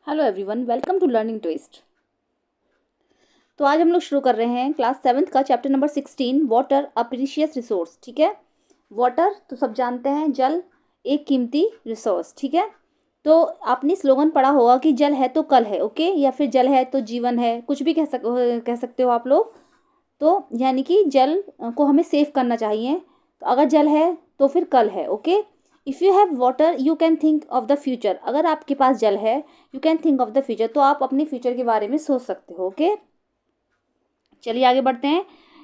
Hello everyone, welcome to learning twist. तो आज हम लोग शुरू कर रहे हैं क्लास 7th का चैप्टर नंबर 16, वाटर अ प्रीशियस रिसोर्स। ठीक है, वाटर तो सब जानते हैं, जल एक कीमती रिसोर्स। ठीक है, तो आपने स्लोगन पढ़ा होगा कि जल है तो कल है, ओके, या फिर जल है तो जीवन है, कुछ भी कह सकते हो आप लोग। तो यानी कि जल को हमें सेव करना चाहिए। तो अगर जल है तो फिर कल है, okay. If you have water you can think of the future. अगर आपके पास जल है, you can think of the future, तो आप अपने फ्यूचर के बारे में सोच सकते हो, ओके। चलिए आगे बढ़ते हैं।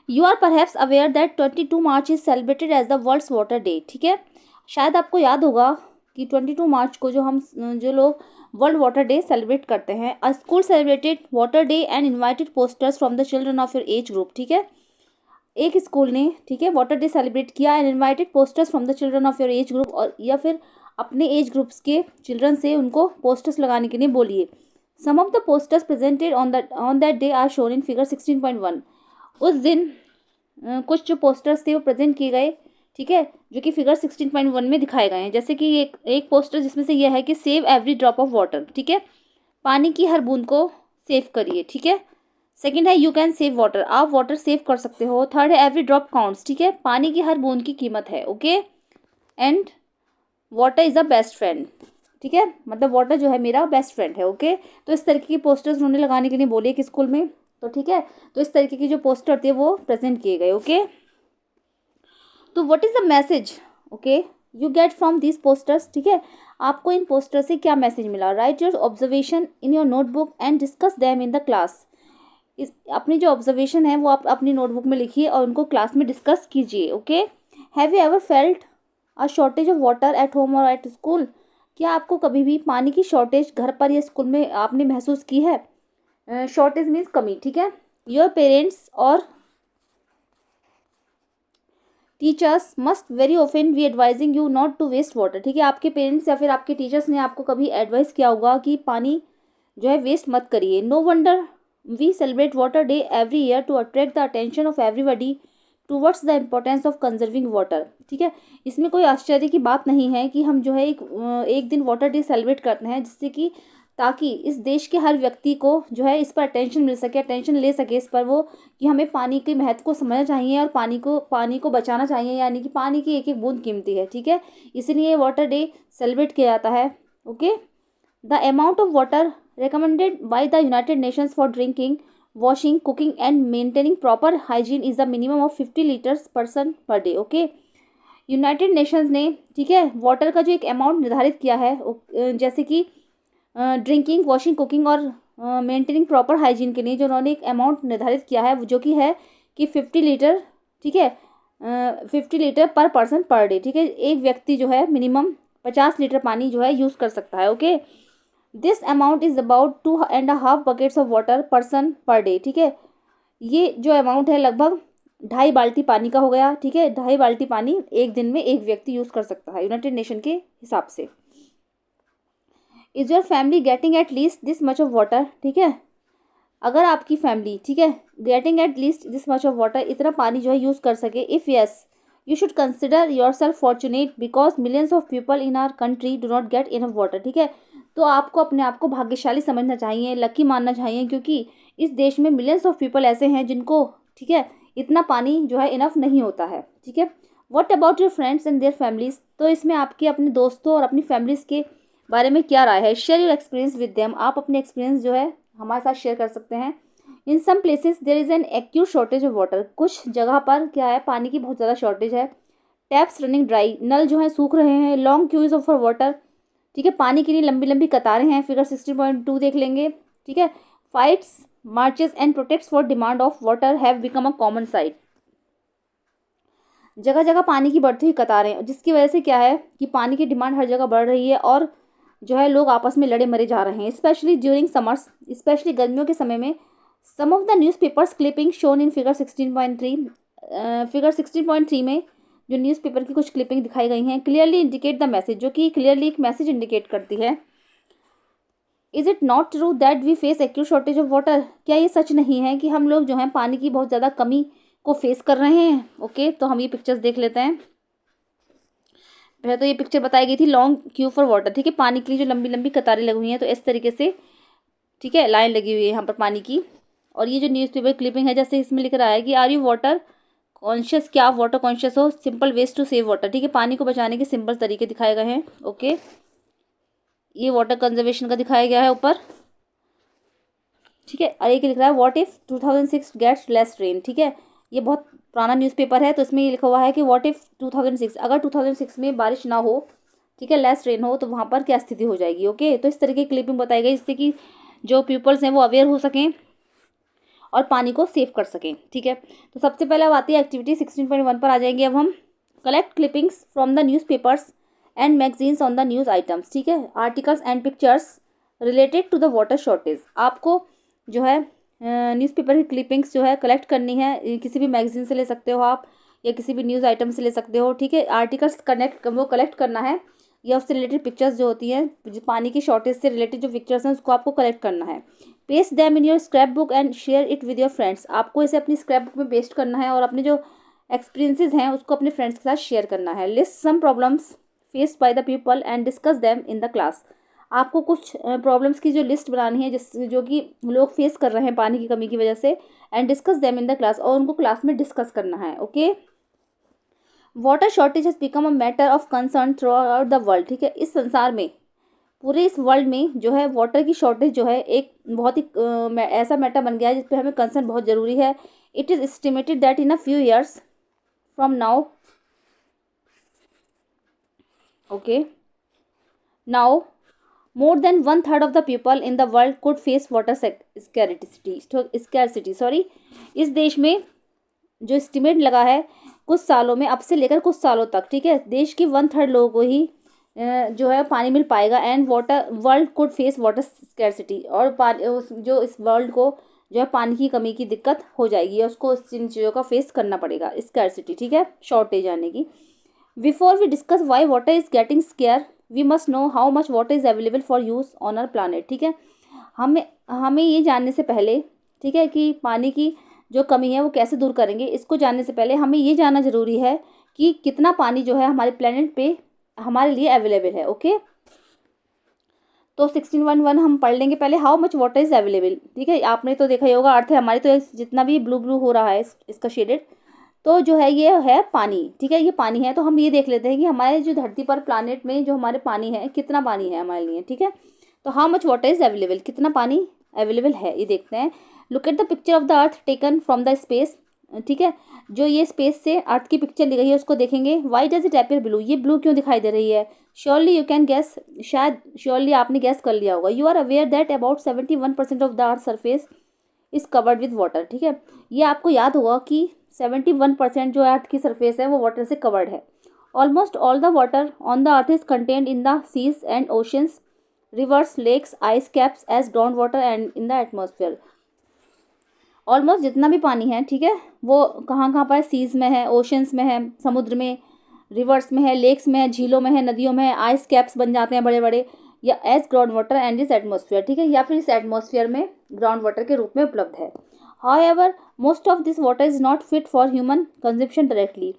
You are perhaps aware that 22 March is celebrated as the world's water day. ठीक है, शायद आपको याद होगा कि 22 मार्च को जो लोग वर्ल्ड वाटर डे सेलिब्रेट करते हैं। अ school celebrated water day and invited posters from the children of your age group. ठीक है, एक स्कूल ने, ठीक है, वाटर डे सेलिब्रेट किया and invited posters from the children of your age group, और या फिर अपने एज ग्रुप्स के चिल्ड्रन से उनको पोस्टर्स लगाने के लिए बोलिए। Some of the posters presented on that day are shown in figure 16.1। उस दिन कुछ जो पोस्टर्स थे वो प्रेजेंट किए गए, ठीक है, जो कि फिगर 16.1 में दिखाए गए हैं। जैसे कि एक पोस्टर जिसमें से यह है कि save every drop of water. ठीक है, पानी की हर बूंद को सेव करिए। ठीक है, सेकंड है यू कैन सेव वाटर, आप वाटर सेव कर सकते हो। थर्ड है एवरी ड्रॉप काउंट्स। ठीक है, पानी की हर बूंद की कीमत है, okay. And water is a best friend. ठीक है, मतलब वाटर जो है मेरा बेस्ट फ्रेंड है, ओके। तो इस तरीके की पोस्टर्स उन्होंने लगाने के लिए बोले कि स्कूल में, तो ठीक है, तो इस तरीके की जो पोस्टर थे वो प्रेजेंट किए गए, ओके। तो what is the message, okay, you get from this posters. ठीक है, आपको इन पोस्टर से क्या मैसेज मिला। Right your observation in your notebook and discuss them in the class. इस अपनी जो ऑब्जर्वेशन है वो आप अपनी नोटबुक में लिखिए और उनको क्लास में डिस्कस कीजिए, okay. Have you ever felt a shortage of water at home और एट स्कूल। क्या आपको कभी भी पानी की शॉर्टेज घर पर या स्कूल में आपने महसूस की है। शॉर्टेज मीन्स कमी। ठीक है, योर पेरेंट्स और teachers must very often be advising you not to waste water. ठीक है, आपके पेरेंट्स या फिर आपके टीचर्स ने आपको कभी एडवाइस किया होगा कि पानी जो है वेस्ट मत करिए। No wonder we celebrate water day every year to attract the attention of everybody towards the importance of conserving water. ठीक है, इसमें कोई आश्चर्य की बात नहीं है कि हम जो है एक दिन वाटर डे सेलिब्रेट करते हैं, जिससे कि ताकि इस देश के हर व्यक्ति को जो है इस पर अटेंशन मिल सके, अटेंशन ले सके इस पर वो, कि हमें पानी के महत्व को समझना चाहिए और पानी को बचाना चाहिए, यानी कि पानी की एक एक बूंद कीमती है। ठीक है, इसलिए वाटर डे सेलिब्रेट किया जाता है, okay. The amount of water recommended by the United Nations for drinking, washing, cooking and maintaining proper hygiene is a minimum of 50 liters person per day, okay। United Nations ने, ठीक है, water का जो एक amount निर्धारित किया है, जैसे कि ड्रिंकिंग, वॉशिंग, कुकिंग और मेंटेनिंग प्रॉपर हाइजीन के लिए जो उन्होंने एक अमाउंट निर्धारित किया है, जो कि है कि 50 लीटर। ठीक है, 50 लीटर पर पर्सन पर डे। ठीक है, एक व्यक्ति जो है मिनिमम 50 लीटर पानी जो है यूज़ कर सकता है, okay. This amount is about 2.5 buckets of water person per day. ठीक है, ये जो अमाउंट है लगभग 2.5 बाल्टी पानी का हो गया। ठीक है, 2.5 बाल्टी पानी एक दिन में एक व्यक्ति यूज़ कर सकता है यूनाइटेड नेशन के हिसाब से। Is your family getting at least this much of water. ठीक है, अगर आपकी फैमिली, ठीक है, getting at least this much of water, इतना पानी जो है यूज़ कर सके, if yes you should consider your self fortunate because millions of people in our country do not get enough water. ठीक है, तो आपको अपने आप को भाग्यशाली समझना चाहिए, लकी मानना चाहिए, क्योंकि इस देश में मिलियंस ऑफ पीपल ऐसे हैं जिनको, ठीक है, इतना पानी जो है इनफ नहीं होता है। ठीक है, what about your friends and their families. तो इसमें आपके अपने दोस्तों और अपनी फैमिलीज के बारे में क्या राय है। Share your experience with them, आप अपने एक्सपीरियंस जो है हमारे साथ शेयर कर सकते हैं। In some places there is an acute shortage of water. कुछ जगह पर क्या है, पानी की बहुत ज़्यादा शॉर्टेज है। टैप्स रनिंग ड्राई, नल जो है सूख रहे हैं। Long queues of for water, ठीक है, पानी के लिए लंबी लंबी कतारें हैं। फिगर 16.2 देख लेंगे। ठीक है, fights, marches and protects for demand of water have become a common site. जगह जगह पानी की बढ़ती हुई कतारें, जिसकी वजह से क्या है कि पानी की डिमांड हर जगह बढ़ रही है और जो है लोग आपस में लड़े मरे जा रहे हैं, स्पेशली ड्यूरिंग समर्स, स्पेशली गर्मियों के समय में। Some of the newspapers clipping shown in figure 16.3, figure 16.3 में जो न्यूज़पेपर की कुछ क्लिपिंग दिखाई गई हैं, क्लियरली इंडिकेट द मैसेज, जो कि क्लियरली एक मैसेज इंडिकेट करती है। Is it not true that we face acute shortage of water. क्या ये सच नहीं है कि हम लोग जो हैं पानी की बहुत ज़्यादा कमी को फेस कर रहे हैं, ओके। तो हम ये पिक्चर्स देख लेते हैं। पहले तो ये पिक्चर बताई गई थी लॉन्ग क्यू फॉर वाटर। ठीक है, पानी के लिए जो लंबी लंबी कतारें लगी हुई हैं, तो इस तरीके से ठीक है, लाइन लगी हुई है यहाँ पर पानी की। और ये जो न्यूज़पेपर क्लिपिंग है, जैसे इसमें लिख रहा है कि आर यू वाटर कॉन्शियस, क्या आप वाटर कॉन्शियस हो, simple ways to save water. ठीक है, पानी को बचाने के सिंपल तरीके दिखाए गए हैं। ओके, ये वाटर कंजर्वेशन का दिखाया गया है ऊपर। ठीक है, और एक लिख रहा है what if 2006 gets less rain. ठीक है, ये बहुत पुराना न्यूज़पेपर है, तो इसमें ये लिखा हुआ है कि व्हाट इफ 2006, अगर 2006 में बारिश ना हो, ठीक है, लेस रेन हो, तो वहाँ पर क्या स्थिति हो जाएगी। ओके, तो इस तरीके की क्लिपिंग बताई गई जिससे कि जो पीपल्स हैं वो अवेयर हो सकें और पानी को सेव कर सकें। ठीक है, तो सबसे पहले अब आती है एक्टिविटी 16.1 पर आ जाएंगे अब हम। Collect clippings from the newspapers and magazines on the news items. ठीक है, articles and pictures related to the water shortage. आपको जो है न्यूज़पेपर की क्लिपिंग्स जो है कलेक्ट करनी है, किसी भी मैगजीन से ले सकते हो आप, या किसी भी न्यूज़ आइटम से ले सकते हो। ठीक है, आर्टिकल्स वो कलेक्ट करना है, या उससे रिलेटेड पिक्चर्स जो होती हैं, जो पानी की शॉर्टेज से रिलेटेड जो पिक्चर्स हैं उसको आपको कलेक्ट करना है। Paste them in your scrap book and share it with your friends. आपको इसे अपनी स्क्रैप बुक में पेस्ट करना है और अपने जो एक्सपीरियंसेस हैं उसको अपने फ्रेंड्स के साथ शेयर करना है। List some problems faced by the people and discuss them in the class. आपको कुछ प्रॉब्लम्स की जो लिस्ट बनानी है जो कि लोग फेस कर रहे हैं पानी की कमी की वजह से, and discuss them in the class, और उनको क्लास में डिस्कस करना है। Okay, water shortage has become a matter of concern through out the world. ठीक है, इस संसार में, पूरे इस वर्ल्ड में जो है वाटर की शॉर्टेज जो है एक बहुत ही ऐसा मैटर बन गया है जिस पे हमें कंसर्न बहुत ज़रूरी है। It is estimated that in a few years from now, okay, now more than one third of the people in the world could face water scarcity sorry. इस देश में जो एस्टिमेट लगा है कुछ सालों में, अब से लेकर कुछ सालों तक, ठीक है, देश की 1/3 लोगों को ही जो है पानी मिल पाएगा। And water world could face water scarcity, और जो इस वर्ल्ड को जो है पानी की कमी की दिक्कत हो जाएगी, उसको इन चीज़ों का फेस करना पड़ेगा, स्कैरसिटी। ठीक है, शॉर्टेज आने की। Before we discuss why water is getting scarce, we must know how much water is available for use on our planet. ठीक है, हमें हमें ये जानने से पहले, ठीक है, कि पानी की जो कमी है वो कैसे दूर करेंगे, इसको जानने से पहले हमें ये जानना ज़रूरी है कि कितना पानी जो है हमारे प्लेनेट पे हमारे लिए अवेलेबल है। ओके, तो 16.1 हम पढ़ लेंगे पहले। How much water is available. ठीक है, आपने तो देखा ही होगा, अर्थ है हमारी, तो जितना भी ब्लू ब्लू हो रहा है इसका शेडेड, तो जो है ये है पानी। ठीक है, ये पानी है। तो हम ये देख लेते हैं कि हमारे जो धरती पर प्लानेट में जो हमारे पानी है, कितना पानी है हमारे लिए। ठीक है, तो how much water is available, कितना पानी अवेलेबल है, ये देखते हैं। Look at the picture of the earth taken from the space. ठीक है, जो ये स्पेस से अर्थ की पिक्चर ली गई है उसको देखेंगे। Why does it appear blue, ये ब्लू क्यों दिखाई दे रही है। श्योरली यू कैन गैस, शायद श्योरली आपने गैस कर लिया होगा। You are aware that about 71% of the earth surface is covered with water. ठीक है, ये आपको याद होगा कि 71% जो अर्थ की सरफेस है वो वाटर से कवर्ड है। Almost all the water on the earth is contained in the seas and oceans, rivers, lakes, ice caps as ground water and in the atmosphere. Almost जितना भी पानी है, ठीक है, वो कहाँ कहाँ पर है, सीज में है, ओशंस में है, समुद्र में, रिवर्स में है, लेक्स में है, झीलों में है, नदियों में है, आइस कैप्स बन जाते हैं बड़े बड़े, या एज ग्राउंड वाटर एंड इस एटमॉस्फेयर। ठीक है, या फिर इस एटमॉस्फेयर में ग्राउंड वाटर के रूप में उपलब्ध है। However most of this water is not fit for human consumption directly.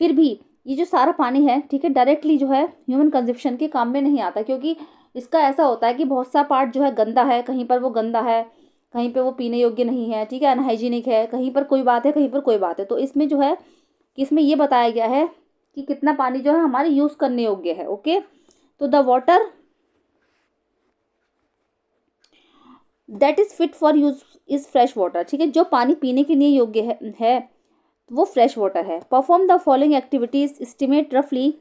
फिर भी ये जो सारा पानी है, ठीक है, डायरेक्टली जो है ह्यूमन कंजप्शन के काम में नहीं आता, क्योंकि इसका ऐसा होता है कि बहुत सा पार्ट जो है गंदा है, कहीं पर वो गंदा है, कहीं पे वो पीने योग्य नहीं है। ठीक है, अनहाइजीनिक है, कहीं पर कोई बात है, कहीं पर कोई बात है। तो इसमें जो है कि इसमें ये बताया गया है कि कितना पानी जो है हमारे यूज़ करने योग्य है। ओके, तो the water that is fit for use is fresh water. ठीक है, जो पानी पीने के लिए योग्य है वो फ्रेश वाटर है। Perform the following activities, estimate रफली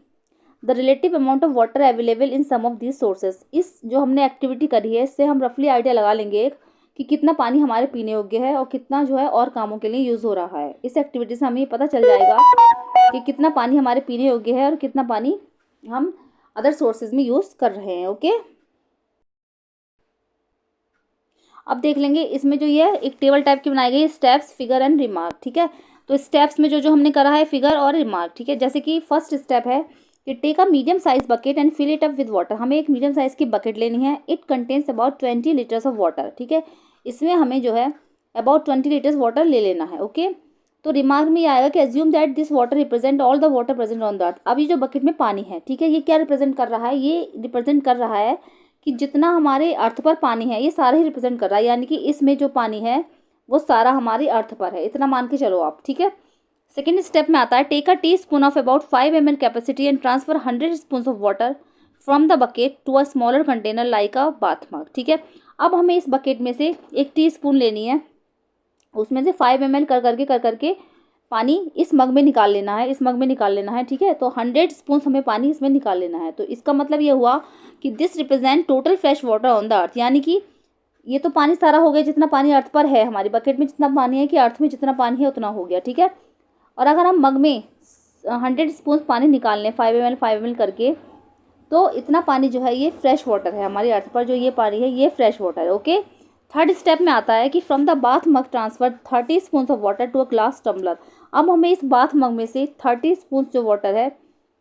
the relative amount of water available in some of these sources. इस जो हमने एक्टिविटी करी है इससे हम रफली आइडिया लगा लेंगे कि कितना पानी हमारे पीने योग्य है और कितना जो है और कामों के लिए यूज़ हो रहा है। इस एक्टिविटी से हमें पता चल जाएगा कि कितना पानी हमारे पीने योग्य है और कितना पानी हम अदर सोर्सेज में यूज़ कर रहे हैं। ओके, अब देख लेंगे इसमें जो ये एक टेबल टाइप की बनाई गई है, स्टेप्स, फिगर एंड रिमार्क। ठीक है, तो स्टेप्स में जो जो हमने करा है फिगर और रिमार्क। ठीक है, जैसे कि फर्स्ट स्टेप है कि take a medium size bucket and fill it up with water. हमें एक मीडियम साइज की बकेट लेनी है। It contains about 20 litres of water. ठीक है, इसमें हमें जो है अबाउट 20 लीटर्स वाटर ले लेना है। ओके, तो रिमार्क में ये आएगा कि assume that this water represent all the water present on the अर्थ। अब ये जो बकेट में पानी है, ठीक है, ये क्या रिप्रेजेंट कर रहा है, ये रिप्रेजेंट कर रहा है कि जितना हमारे अर्थ पर पानी है ये सारा ही रिप्रेजेंट कर रहा है, यानी कि इसमें जो पानी है वो सारा हमारी अर्थ पर है, इतना मान के चलो आप, ठीक है। सेकेंड स्टेप में आता है take a teaspoon of about 5 ml capacity and transfer 100 spoon of water from the bucket to a smaller container like a bath mug, ठीक है। अब हमें इस बकेट में से 1 टी स्पून लेनी है, उसमें से 5 ml कर करके पानी इस मग में निकाल लेना है, इस मग में निकाल लेना है, ठीक है। तो 100 स्पून हमें पानी इसमें निकाल लेना है। तो इसका मतलब ये हुआ कि this represent total fresh water on the अर्थ, यानी कि ये तो पानी सारा हो गया जितना पानी अर्थ पर है, हमारी बकेट में जितना पानी है कि अर्थ में जितना पानी है उतना हो गया, ठीक है। और अगर हम मग में 100 स्पून पानी निकाल लें 5 ml करके, तो इतना पानी जो है ये फ्रेश वाटर है, हमारी अर्थ पर जो ये पानी है ये फ्रेश वाटर है, ओके। थर्ड स्टेप में आता है कि from the bath mug transfer 30 spoon of water to a glass tumbler. अब हमें इस बाथ मग में से 30 स्पून जो वाटर है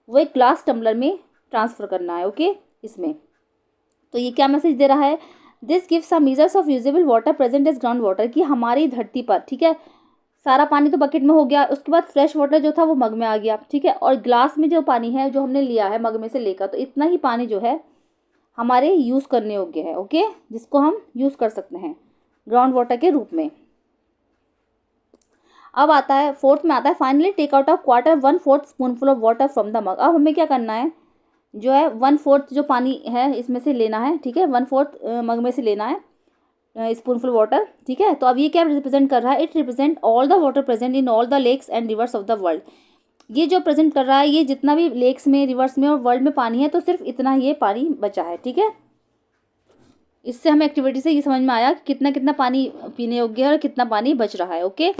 वो एक ग्लास टम्बलर में ट्रांसफ़र करना है, ओके। इसमें तो ये क्या मैसेज दे रहा है, this gives some measures of usable water present as ground water, कि हमारी धरती पर, ठीक है, सारा पानी तो बकेट में हो गया, उसके बाद फ्रेश वाटर जो था वो मग में आ गया, ठीक है। और ग्लास में जो पानी है जो हमने लिया है मग में से लेकर, तो इतना ही पानी जो है हमारे यूज़ करने योग्य है, ओके, जिसको हम यूज़ कर सकते हैं ग्राउंड वाटर के रूप में। अब आता है फोर्थ में आता है finally take out of quarter 1/4 spoonful of water from the mug. अब हमें क्या करना है, जो है 1/4 जो पानी है इसमें से लेना है, ठीक है, 1/4 मग में से लेना है स्पूनफुल वाटर, ठीक है। तो अब ये क्या रिप्रेजेंट कर रहा है, it represent all the water present in all the lakes and rivers of the world. ये जो प्रेजेंट कर रहा है ये जितना भी लेक्स में, रिवर्स में और वर्ल्ड में पानी है, तो सिर्फ इतना ये पानी बचा है, ठीक है। इससे हमें एक्टिविटी से ये समझ में आया कि कितना कितना पानी पीने योग्य है और कितना पानी बच रहा है, ओके।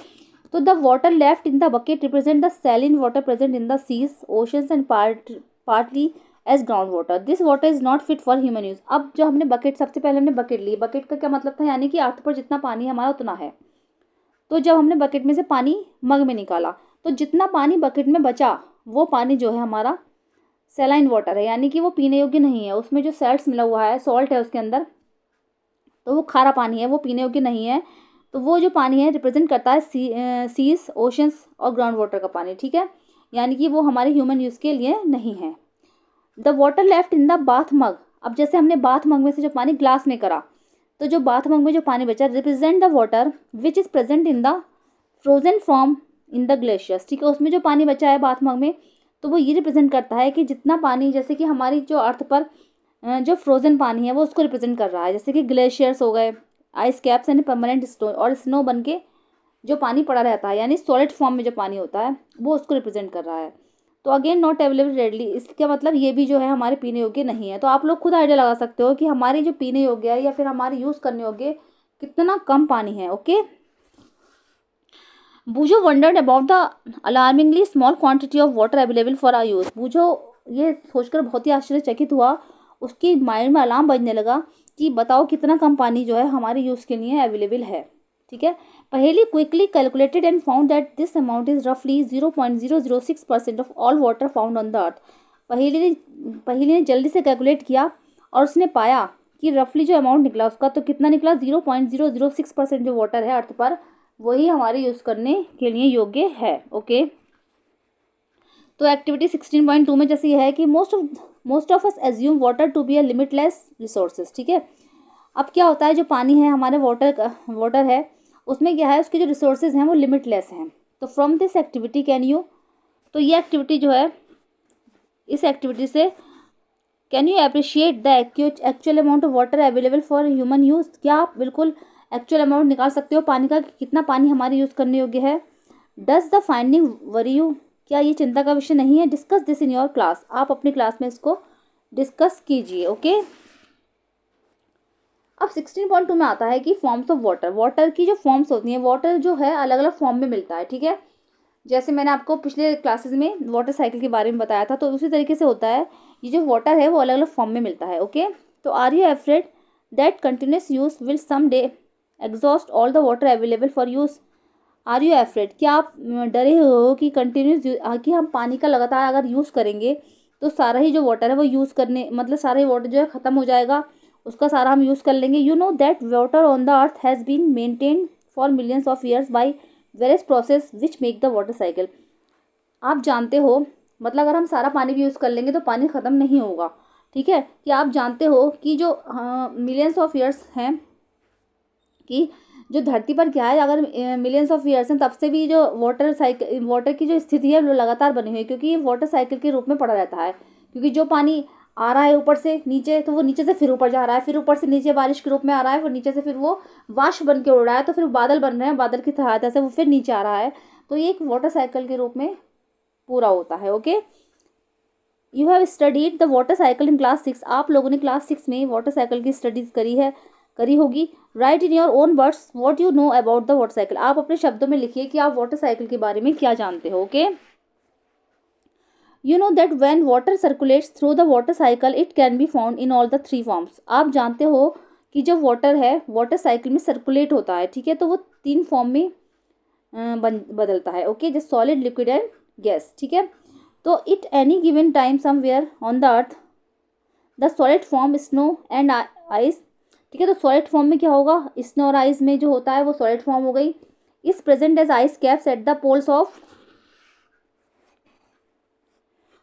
तो the water left in the bucket represent the saline water present in the seas, oceans and partly as ground water. This water is not fit for human use. अब जो हमने बकेट, सबसे पहले हमने बकेट ली, bucket का क्या मतलब था, यानी कि अर्थ पर जितना पानी है हमारा उतना है। तो जब हमने बकेट में से पानी मग में निकाला, तो जितना पानी बकेट में बचा वो पानी जो है हमारा सैलाइन वाटर है, यानी कि वो पीने योग्य नहीं है, उसमें जो सैल्ट्स मिला हुआ है, सॉल्ट है उसके अंदर, तो वो खारा पानी है, वो पीने योग्य नहीं है। तो वो जो पानी है रिप्रेजेंट करता है सीज, ओशंस और ग्राउंड वाटर का पानी, ठीक है, यानी कि वो हमारे ह्यूमन यूज़ के लिए नहीं है। The water left in the bath mug. अब जैसे हमने बाथ मग में से जो पानी ग्लास में करा, तो जो बाथ मग में जो पानी बचा represent the water which is present in the frozen form in the glaciers, ठीक है। उसमें जो पानी बचा है बाथ मग में, तो वो ये रिप्रेजेंट करता है कि जितना पानी, जैसे कि हमारी जो अर्थ पर जो फ्रोजन पानी है वो उसको रिप्रेजेंट कर रहा है, जैसे कि ग्लेशियर्स हो गए, आइस कैप्स यानी परमानेंट स्नो, और स्नो बन के जो पानी पड़ा रहता है यानी सॉलिड फॉर्म में जो पानी होता है वो उसको रिप्रेजेंट कर रहा है। तो अगेन नॉट अवेलेबल रेडली, इसका मतलब ये भी जो है हमारे पीने योग्य नहीं है। तो आप लोग खुद आइडिया लगा सकते हो कि हमारी जो पीने योग्य है या फिर हमारे यूज़ करने योग्य कितना कम पानी है, okay. Boojho wondered about the alarmingly small quantity of water available for our use. Boojho ये सोचकर बहुत ही आश्चर्यचकित हुआ, उसकी माइंड में अलार्म बजने लगा कि बताओ कितना कम पानी जो है हमारे यूज़ के लिए अवेलेबल है, ठीक है। पहेली quickly calculated and found that this amount is रफली 0.006% of all water found on the अर्थ। पहेली ने जल्दी से कैलकुलेट किया और उसने पाया कि रफली जो अमाउंट निकला उसका, तो कितना निकला, 0.006% जो वाटर है अर्थ पर वही हमारे यूज़ करने के लिए योग्य है, ओके। तो एक्टिविटी 16.2 में जैसे ये है कि most of us assume water to be a limitless resources, ठीक है। अब क्या होता है, जो पानी है हमारे वाटर है उसमें क्या है, उसके जो रिसोर्सेज हैं वो लिमिटलेस हैं। तो from this activity can you, तो ये एक्टिविटी जो है, इस एक्टिविटी से can you appreciate the actual amount of water available for human use. क्या आप बिल्कुल एक्चुअल अमाउंट निकाल सकते हो पानी का कि कितना पानी हमारे यूज़ करने योग्य है। Does the finding worry you, क्या ये चिंता का विषय नहीं है। Discuss this in your class, आप अपनी क्लास में इसको डिस्कस कीजिए, ओके। अब 16.2 में आता है कि फॉर्म्स ऑफ वाटर। वाटर की जो फॉर्म्स होती हैं, वाटर जो है अलग अलग फॉर्म में मिलता है, ठीक है। जैसे मैंने आपको पिछले क्लासेस में वाटर साइकिल के बारे में बताया था, तो उसी तरीके से होता है, ये जो वाटर है वो अलग अलग फॉर्म में मिलता है, ओके। तो are you afraid that continuous use will some day exhaust all the water available for use. Are you afraid, क्या आप डरे हो कि कंटिन्यूस, कि हम पानी का लगातार अगर यूज़ करेंगे तो सारा ही जो वाटर है वो यूज़ करने, मतलब सारा ही वाटर जो है ख़त्म हो जाएगा, उसका सारा हम यूज़ कर लेंगे। You know that water on the earth has been maintained for millions of years by various process which make the water cycle. आप जानते हो, मतलब अगर हम सारा पानी भी यूज़ कर लेंगे तो पानी ख़त्म नहीं होगा, ठीक है, कि आप जानते हो कि जो मिलियंस ऑफ ईयर्स हैं, कि जो धरती पर क्या है, अगर मिलियंस ऑफ ईयर्स हैं तब से भी जो वाटर की जो स्थिति है वो लगातार बनी हुई है, क्योंकि ये वाटर साइकिल के रूप में पड़ा रहता है। क्योंकि जो पानी आ रहा है ऊपर से नीचे, तो वो नीचे से फिर ऊपर जा रहा है, फिर ऊपर से नीचे बारिश के रूप में आ रहा है, फिर नीचे से फिर वो वाष्प बन के उड़ रहा है, तो फिर बादल बन रहे हैं, बादल की सहायता से वो फिर नीचे आ रहा है। तो ये एक वाटर साइकिल के रूप में पूरा होता है। Okay, you have studied the water cycle in class 6। आप लोगों ने क्लास 6 में वाटर साइकिल की स्टडीज करी होगी। Right in your own words what you know about the water cycle. आप अपने शब्दों में लिखिए कि आप वाटर साइकिल के बारे में क्या जानते हो। Okay, you know that when water circulates through the water cycle it can be found in all the 3 forms. आप जानते हो कि जो वाटर है वाटर साइकिल में सर्कुलेट होता है, ठीक है, तो वो 3 फॉर्म में बदलता है। ओके, जैसे सॉलिड, लिक्विड एंड गैस। ठीक है, तो it any given time somewhere on the earth the solid form snow and ice. ठीक है, तो सॉलिड फॉर्म में क्या होगा, स्नो और आइस में जो होता है वो सॉलिड फॉर्म हो गई। Is present as ice caps at the poles of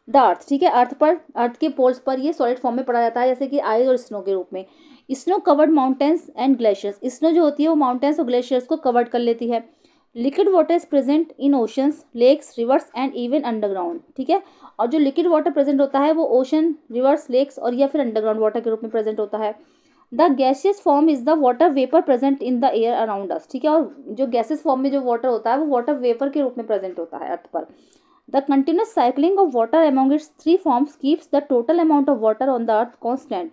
the earth. ठीक है, अर्थ के पोल्स पर ये सॉलिड फॉर्म में पड़ा रहता है, जैसे कि आइस और स्नो के रूप में। Snow covered mountains and glaciers. Snow जो होती है वो माउंटेन्स और ग्लेशियर्स को कवर्ड कर लेती है। Liquid water is present in oceans, lakes, rivers and even underground. ठीक है, और जो लिक्विड वाटर प्रेजेंट होता है वो ओशन, रिवर्स, लेक्स और या फिर अंडरग्राउंड वाटर के रूप में प्रेजेंट होता है। The gaseous form is the water vapour present in the air around us. ठीक है, और जो गैसेस फॉर्म में जो वाटर होता है वो वाटर वेपर के रूप में प्रेजेंट होता है अर्थ पर। The continuous cycling of water among it's 3 forms keeps the total amount of water on the earth constant.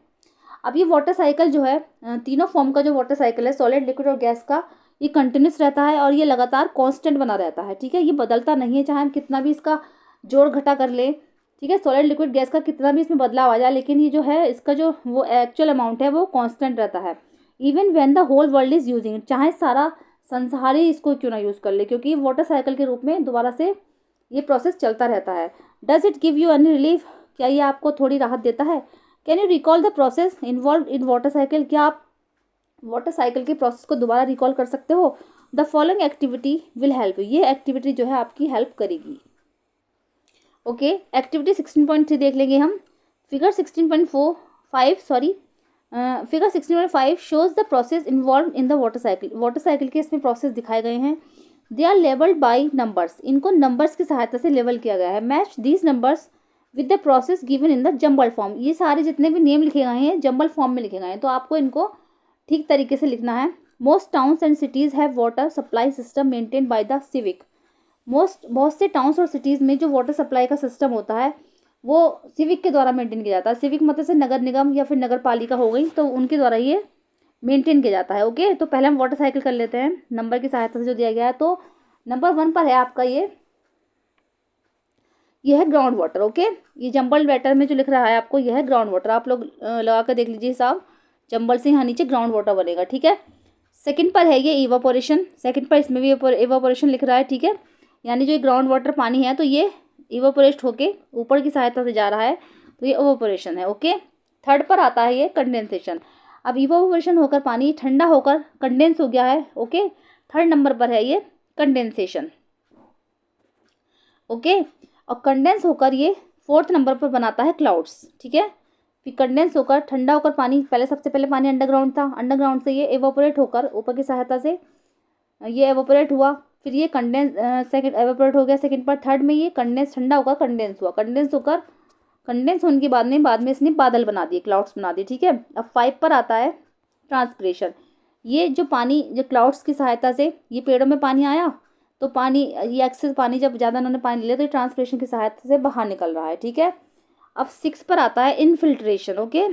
अब ये वाटर साइकिल जो है, तीनों फॉर्म का जो वाटर साइकिल है, सॉलिड, लिक्विड और गैस का, ये कंटिन्यूस रहता है और ये लगातार कांस्टेंट बना रहता है। ठीक है, ये बदलता नहीं है, चाहे हम कितना भी इसका जोड़ घटा कर ले। ठीक है, सॉलिड, लिक्विड, गैस का कितना भी इसमें बदलाव आ जाए, लेकिन ये जो है इसका जो वो एक्चुअल अमाउंट है वो कांस्टेंट रहता है। Even when the whole world is using it, चाहे सारा संसार ही इसको क्यों ना यूज़ कर ले, क्योंकि वाटर साइकिल के रूप में दोबारा से ये प्रोसेस चलता रहता है। Does it give you any relief. क्या ये आपको थोड़ी राहत देता है। Can you recall the process involve in water cycle. क्या आप वाटर साइकिल के प्रोसेस को दोबारा रिकॉल कर सकते हो। The following activity will help you. ये एक्टिविटी जो है आपकी हेल्प करेगी। ओके, एक्टिविटी 16.3 देख लेंगे हम। Figure 16.5 sorry figure 16.5 shows the process involve in the water cycle. Water cycle के इसमें प्रोसेस दिखाए गए हैं। They are labelled by numbers. इनको नंबर्स की सहायता से लेबल किया गया है। Match these numbers with the process given in the jumble form. ये सारे जितने भी नेम लिखे गए हैं जम्बल फॉर्म में लिखे गए हैं, तो आपको इनको ठीक तरीके से लिखना है। Most towns and cities have water supply system maintain by the civic. बहुत से टाउन्स और सिटीज़ में जो वाटर सप्लाई का सिस्टम होता है वो सिविक के द्वारा मेंटेन किया जाता है। सिविक मतलब से नगर निगम या फिर नगर पालिका हो गई, तो उनके द्वारा ये मेंटेन किया जाता है। ओके, तो पहले हम वाटर साइकिल कर लेते हैं नंबर की सहायता से जो दिया गया है। तो नंबर 1 पर है आपका ये है ग्राउंड वाटर। ओके, ये जंबल लेटर में जो लिख रहा है आपको, यह है ग्राउंड वाटर। आप लोग लगा कर देख लीजिए हिसाब, जंबल से यहाँ नीचे ग्राउंड वाटर बनेगा। ठीक है, सेकंड पर है ये इवापोरेशन। सेकंड पर इसमें भी इवापोरेशन लिख रहा है। ठीक है, यानी जो ग्राउंड वाटर पानी है तो ये इवापोरेट होके ऊपर की सहायता से जा रहा है, तो ये इवापोरेशन है। ओके, थर्ड पर आता है ये कंडेंसेशन। अब इवापोरेशन होकर पानी ठंडा होकर कंडेंस हो गया है। ओके, थर्ड नंबर पर है ये कंडेंसेशन। ओके, और कंडेंस होकर ये फोर्थ नंबर पर बनाता है क्लाउड्स। ठीक है, फिर कंडेंस होकर ठंडा होकर पानी, पहले सबसे पहले पानी अंडरग्राउंड था, अंडरग्राउंड से ये एवोपरेट होकर ऊपर की सहायता से ये एवोपरेट हुआ, फिर ये कंडेंस सेकंड एवोपरेट हो गया सेकंड पर, थर्ड में ये कंडेंस ठंडा होकर कंडेंस हुआ, कंडेंस होकर कंडेंस होने के बाद में इसने बादल बना दिए, क्लाउड्स बना दिए। ठीक है, अब 5 पर आता है ट्रांसपिरेशन। ये जो पानी जो क्लाउड्स की सहायता से ये पेड़ों में पानी आया, तो पानी ये एक्सेस पानी जब ज़्यादा उन्होंने पानी लिया तो ये ट्रांसपिरेशन की सहायता से बाहर निकल रहा है। ठीक है, अब 6 पर आता है इनफिल्ट्रेशन। ओके,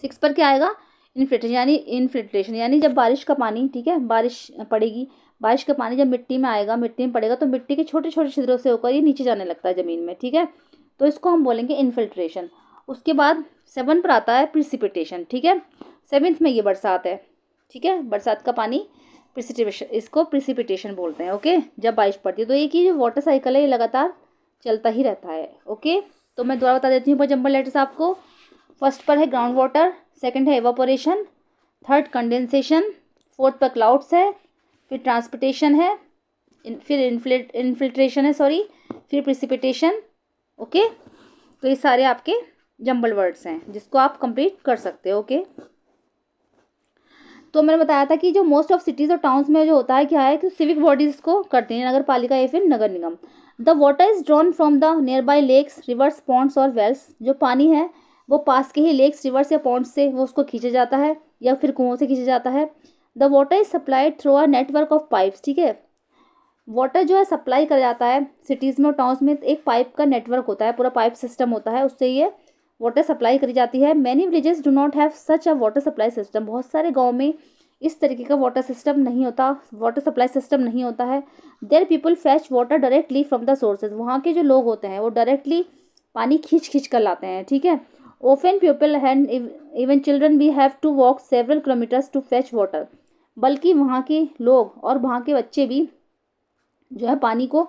6 पर क्या आएगा, इनफिल्ट्रेशन यानी जब बारिश का पानी, ठीक है, बारिश पड़ेगी, बारिश का पानी जब मिट्टी में आएगा, मिट्टी में पड़ेगा, तो मिट्टी के छोटे छोटे छिद्रों से होकर ये नीचे जाने लगता है ज़मीन में। ठीक है, तो इसको हम बोलेंगे इनफिल्ट्रेशन। उसके बाद 7 पर आता है प्रिसिपिटेशन। ठीक है, 7th में ये बरसात है। ठीक है, बरसात का पानी प्रिसिपिटेशन, इसको प्रिसिपिटेशन बोलते हैं। ओके, जब बारिश पड़ती है, तो ये कि जो वाटर साइकिल है ये लगातार चलता ही रहता है। ओके, तो मैं दोबारा बता देती हूँ जंबल लेटर्स आपको। फर्स्ट पर है ग्राउंड वाटर, सेकंड है एवापोरेशन, थर्ड कंडेंसेशन, फोर्थ पर क्लाउड्स है, फिर ट्रांसपिटेशन है, फिर इनफिल्ट्रेशन है सॉरी, फिर प्रिसिपिटेशन। ओके, तो ये सारे आपके जंबल वर्ड्स हैं जिसको आप कंप्लीट कर सकते हो। ओके, तो मैंने बताया था कि जो मोस्ट ऑफ सिटीज़ और टाउन्स में जो होता है क्या है कि सिविक बॉडीज इसको करती हैं, नगर पालिका या फिर नगर निगम। The water is drawn from the nearby lakes, rivers, ponds और वेल्स। जो पानी है वो पास के ही लेक्स, रिवर्स या पॉन्ड्स से वो उसको खींचा जाता है या फिर कुओं से खींचा जाता है। The water is supplied through a network of pipes, ठीक है। वाटर जो है सप्लाई करा जाता है सिटीज़ में और टाउन्स में, एक पाइप का नेटवर्क होता है, पूरा पाइप सिस्टम होता है, उससे ये वाटर सप्लाई करी जाती है। Many villages do not have such a water supply system. बहुत सारे गाँव में इस तरीके का वाटर सिस्टम नहीं होता, वाटर सप्लाई सिस्टम नहीं होता है। There people fetch water directly from the sources. वहाँ के जो लोग होते हैं वो डायरेक्टली पानी खींच खींच कर लाते हैं, ठीक है। Often people and even children we have to walk several kilometres to fetch water. बल्कि वहाँ के लोग और वहाँ के बच्चे भी जो है पानी को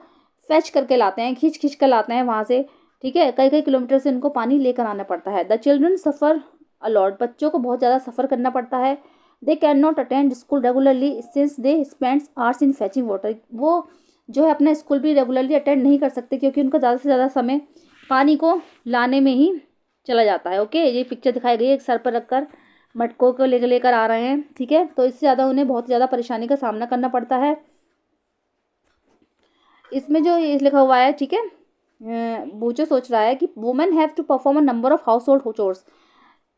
फैच करके लाते हैं, खींच खींच कर लाते हैं वहाँ से, ठीक है। कई कई किलोमीटर से उनको पानी लेकर आना पड़ता है। The children suffer a lot. बच्चों को बहुत ज़्यादा सफ़र करना पड़ता है। They can not attend school regularly since they spends hours in fetching water. वो जो है अपना स्कूल भी रेगुलरली अटेंड नहीं कर सकते क्योंकि उनका ज़्यादा से ज़्यादा समय पानी को लाने में ही चला जाता है। ओके, ये पिक्चर दिखाई गई है, एक सर पर रखकर मटकों को लेकर आ रहे हैं, ठीक है। तो इससे ज़्यादा उन्हें बहुत ज़्यादा परेशानी का सामना करना पड़ता है। इसमें जो ये लिखा हुआ है, ठीक है, बूचो सोच रहा है कि women have to perform a number of house hold chores.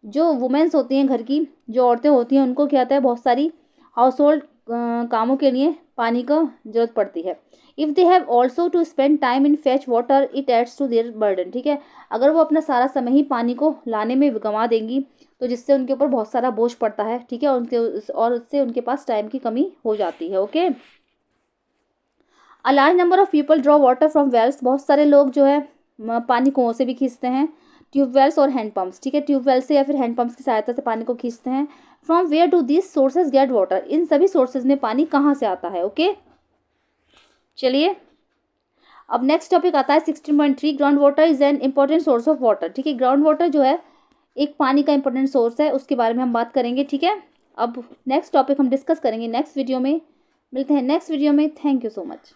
जो वुमेन्स होती हैं, घर की जो औरतें होती हैं, उनको क्या होता है, बहुत सारी हाउस होल्ड कामों के लिए पानी का जरूरत पड़ती है। If they have also to spend time in fetch water it adds to their burden, ठीक है। अगर वो अपना सारा समय ही पानी को लाने में गंवा देंगी तो जिससे उनके ऊपर बहुत सारा बोझ पड़ता है, ठीक है, और उससे उनके पास टाइम की कमी हो जाती है। Okay, a large number of people draw water from wells. बहुत सारे लोग जो है पानी कुओं से भी खींचते हैं। ट्यूबवेल्स और हैंडपम्प्स, ठीक है, ट्यूबवेल से या फिर हैंडपम्प्स की सहायता से पानी को खींचते हैं। From where do this sources get water. इन सभी सोर्सेज में पानी कहाँ से आता है। ओके, चलिए अब नेक्स्ट टॉपिक आता है 16.3, ground water is an important source of water, ठीक है। ग्राउंड वाटर जो है एक पानी का इंपॉर्टेंट सोर्स है, उसके बारे में हम बात करेंगे, ठीक है। अब नेक्स्ट टॉपिक हम डिस्कस करेंगे नेक्स्ट वीडियो में। मिलते हैं नेक्स्ट वीडियो में। Thank you so much.